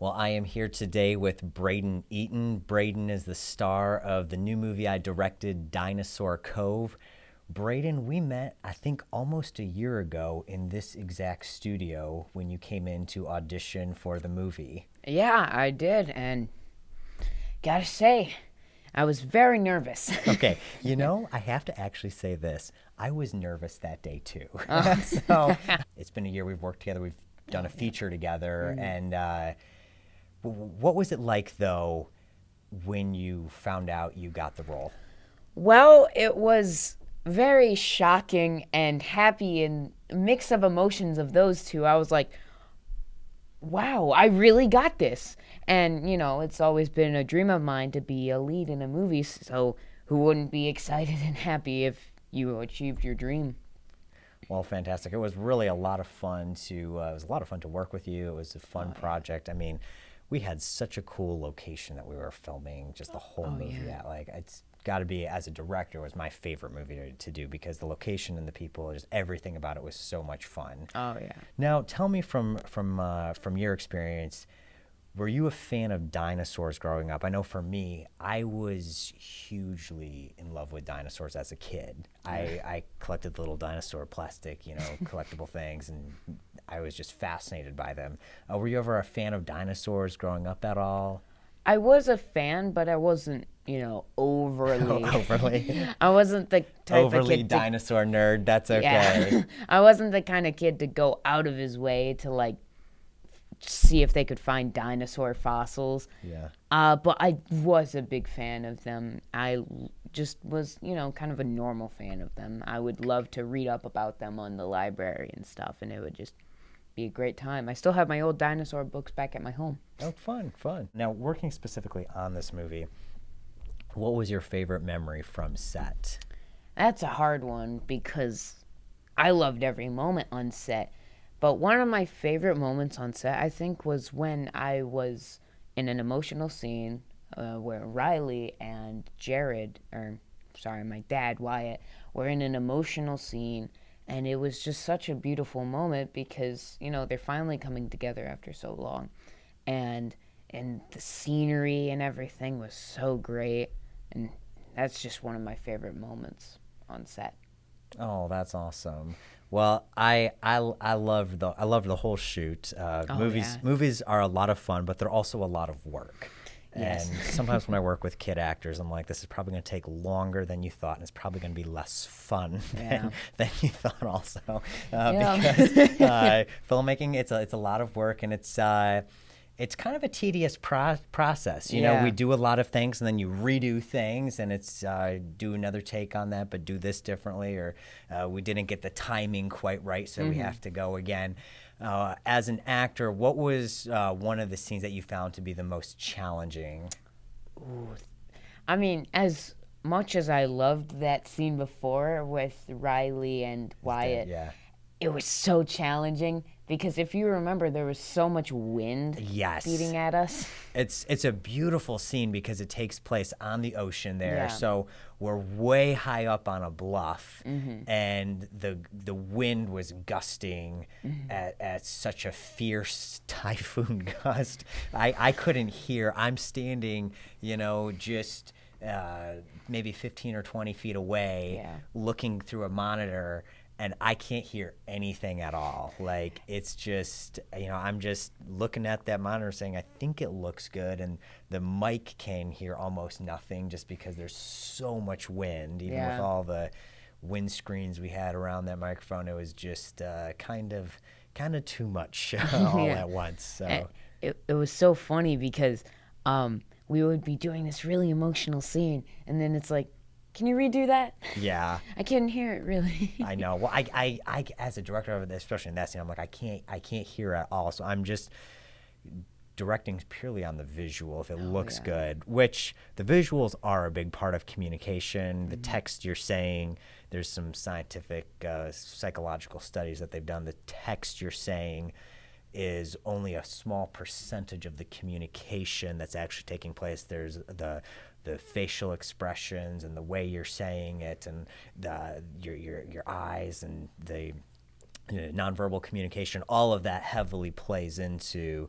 Well, I am here today with Brayden Eaton. Brayden is the star of the new movie I directed, Dinosaur Cove. Brayden, we met, I think, almost a year ago in this exact studio when you came in to audition for the movie. Yeah, I did, and gotta say, I was very nervous. Okay, I have to actually say this. I was nervous that day too. Oh. So it's been a year we've worked together. We've done a feature together. And what was it like, though, when you found out you got the role? Well, it was very shocking and happy and a mix of emotions of those two. I was like, wow, I really got this. And, it's always been a dream of mine to be a lead in a movie, so who wouldn't be excited and happy if you achieved your dream? Well, fantastic. It was really a lot of fun to work with you. It was a fun project. I mean, we had such a cool location that we were filming just the whole movie at. Like, it's got to be, as a director, it was my favorite movie to do because the location and the people, just everything about it was so much fun. Oh, yeah. Now, tell me from your experience, were you a fan of dinosaurs growing up? I know for me, I was hugely in love with dinosaurs as a kid. I collected little dinosaur plastic, collectible things, and I was just fascinated by them. Were you ever a fan of dinosaurs growing up at all? I was a fan, but I wasn't, overly. Overly? I wasn't the type of Overly kid dinosaur nerd, that's okay. Yeah. I wasn't the kind of kid to go out of his way to see if they could find dinosaur fossils. Yeah. But I was a big fan of them. I just was, kind of a normal fan of them. I would love to read up about them on the library and stuff, and it would just be a great time. I still have my old dinosaur books back at my home. Oh, fun. Now, working specifically on this movie, what was your favorite memory from set? That's a hard one because I loved every moment on set. But one of my favorite moments on set, I think, was when I was in an emotional scene where Riley and my dad, Wyatt, were in an emotional scene. And it was just such a beautiful moment because, they're finally coming together after so long. And the scenery and everything was so great. And that's just one of my favorite moments on set. Oh, that's awesome. Well, I loved the whole shoot. Movies are a lot of fun, but they're also a lot of work. Yes. And sometimes when I work with kid actors, I'm like, this is probably going to take longer than you thought, and it's probably going to be less fun than you thought also. Because filmmaking, it's a lot of work, and it's kind of a tedious process. We do a lot of things, and then you redo things, and it's do another take on that, but do this differently, or we didn't get the timing quite right, so we have to go again. As an actor, what was one of the scenes that you found to be the most challenging? Ooh. I mean, as much as I loved that scene before with Riley and Wyatt, it was so challenging because if you remember, there was so much wind beating at us. It's a beautiful scene because it takes place on the ocean there. So we're way high up on a bluff, and the wind was gusting at such a fierce typhoon gust. I couldn't hear. I'm standing, just maybe 15 or 20 feet away, looking through a monitor, and I can't hear anything at all. Like, it's just, I'm just looking at that monitor saying, I think it looks good. And the mic can hear almost nothing just because there's so much wind. Even with all the wind screens we had around that microphone, it was just kind of too much all at once. So it was so funny because we would be doing this really emotional scene, and then it's like, can you redo that? Yeah. I couldn't hear it really. I know. Well, I as a director of it, especially in that scene, I'm like, I can't hear at all. So I'm just directing purely on the visual if it looks good, which the visuals are a big part of communication. The text you're saying, there's some scientific psychological studies that they've done. The text you're saying is only a small percentage of the communication that's actually taking place. There's the facial expressions and the way you're saying it, and your eyes and the nonverbal communication. All of that heavily plays into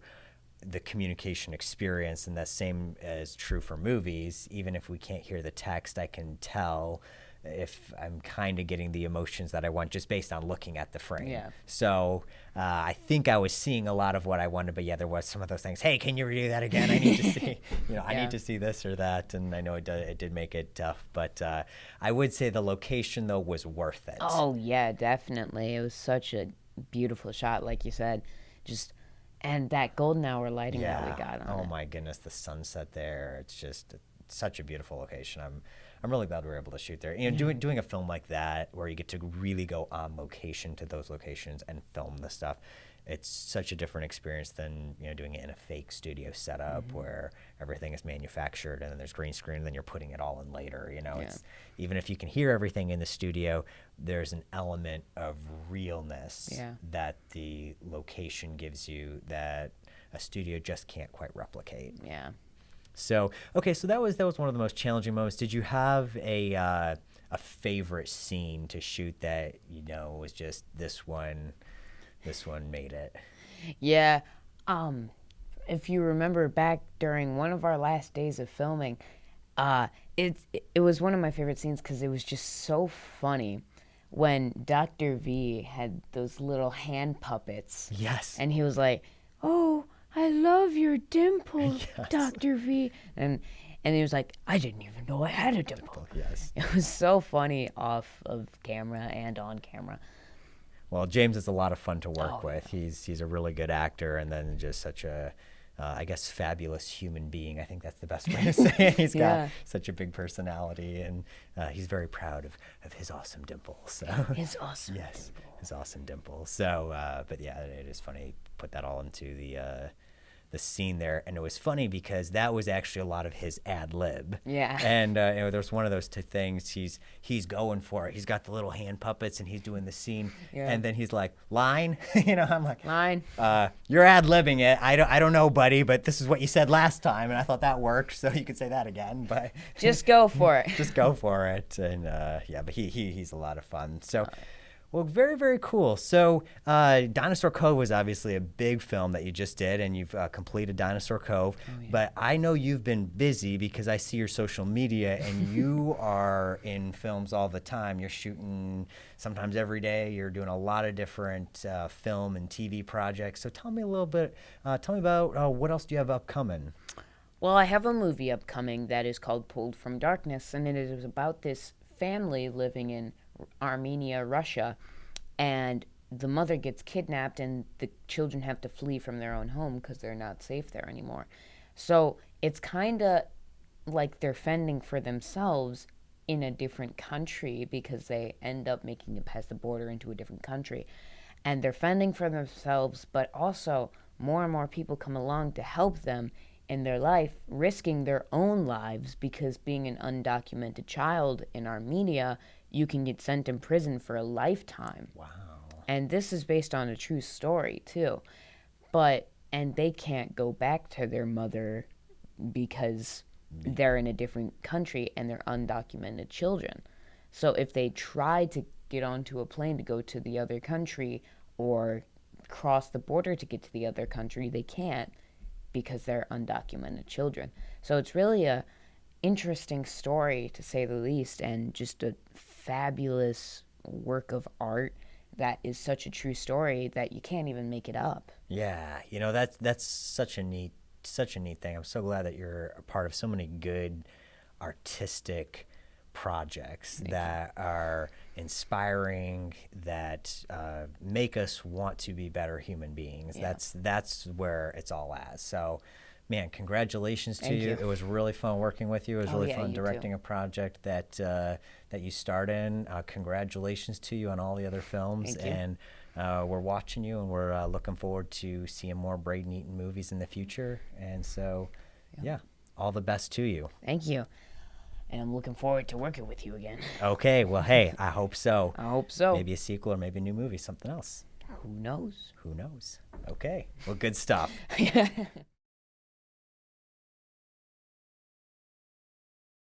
the communication experience, and the same is true for movies. Even if we can't hear the text, I can tell if I'm kind of getting the emotions that I want just based on looking at the frame. Yeah. So I think I was seeing a lot of what I wanted, but yeah, there was some of those things. Hey, can you redo that again? I need to see, I need to see this or that. And I know it did make it tough, but I would say the location though was worth it. Oh yeah, definitely. It was such a beautiful shot, like you said. And that golden hour lighting that we got on it. My goodness, the sunset there. It's just such a beautiful location. I'm really glad we were able to shoot there. Doing a film like that where you get to really go on location to those locations and film the stuff. It's such a different experience than doing it in a fake studio setup where everything is manufactured and then there's green screen and then you're putting it all in later. It's even if you can hear everything in the studio, there's an element of realness that the location gives you that a studio just can't quite replicate. Yeah. So so that was one of the most challenging moments. Did you have a favorite scene to shoot that was just this one made it? Yeah. If you remember back during one of our last days of filming, it was one of my favorite scenes because it was just so funny when Dr. V had those little hand puppets. Yes. And he was like, "Oh, I love your dimple, Yes. Dr. V." And he was like, "I didn't even know I had a dimple." Yes. It was so funny off of camera and on camera. Well, James is a lot of fun to work with. He's a really good actor, and then just such a, I guess, fabulous human being. I think that's the best way to say it. He's got such a big personality, and he's very proud of his awesome dimple. So His awesome yes, dimple. his awesome dimple. So, but yeah, it is funny. Put that all into the scene there, and it was funny because that was actually a lot of his ad lib. Yeah. And there's one of those two things. He's going for it. He's got the little hand puppets, and he's doing the scene. Yeah. And then he's like, "Line," I'm like, "Line. You're ad libbing it. I don't know, buddy, but this is what you said last time, and I thought that worked, so you could say that again. But Just go for it." Just go for it. And but he's a lot of fun. So. Well, very, very cool. So Dinosaur Cove was obviously a big film that you just did, and you've completed Dinosaur Cove. Oh, yeah. But I know you've been busy because I see your social media, and you are in films all the time. You're shooting sometimes every day. You're doing a lot of different film and TV projects. So tell me a little bit. Tell me about what else do you have upcoming? Well, I have a movie upcoming that is called Pulled from Darkness, and it is about this family living in Armenia, Russia, and the mother gets kidnapped and the children have to flee from their own home because they're not safe there anymore. So it's kind of like they're fending for themselves in a different country because they end up making it past the border into a different country. And they're fending for themselves, but also more and more people come along to help them in their life, risking their own lives because being an undocumented child in Armenia, you can get sent in prison for a lifetime. Wow. And this is based on a true story, too. And they can't go back to their mother because they're in a different country and they're undocumented children. So if they try to get onto a plane to go to the other country or cross the border to get to the other country, they can't because they're undocumented children. So it's really a interesting story, to say the least, and just a fabulous work of art that is such a true story that you can't even make it up. Yeah, that's such a neat thing. I'm so glad that you're a part of so many good artistic projects that are inspiring, that make us want to be better human beings. Yeah. That's where it's all at. So, man, congratulations to you. It was really fun working with you. It was really fun directing a project that you starred in. Congratulations to you on all the other films. And we're watching you, and we're looking forward to seeing more Brayden Eaton movies in the future. And so, all the best to you. Thank you. And I'm looking forward to working with you again. Okay, well, hey, I hope so. I hope so. Maybe a sequel or maybe a new movie, something else. Who knows? Who knows? Okay, well, good stuff.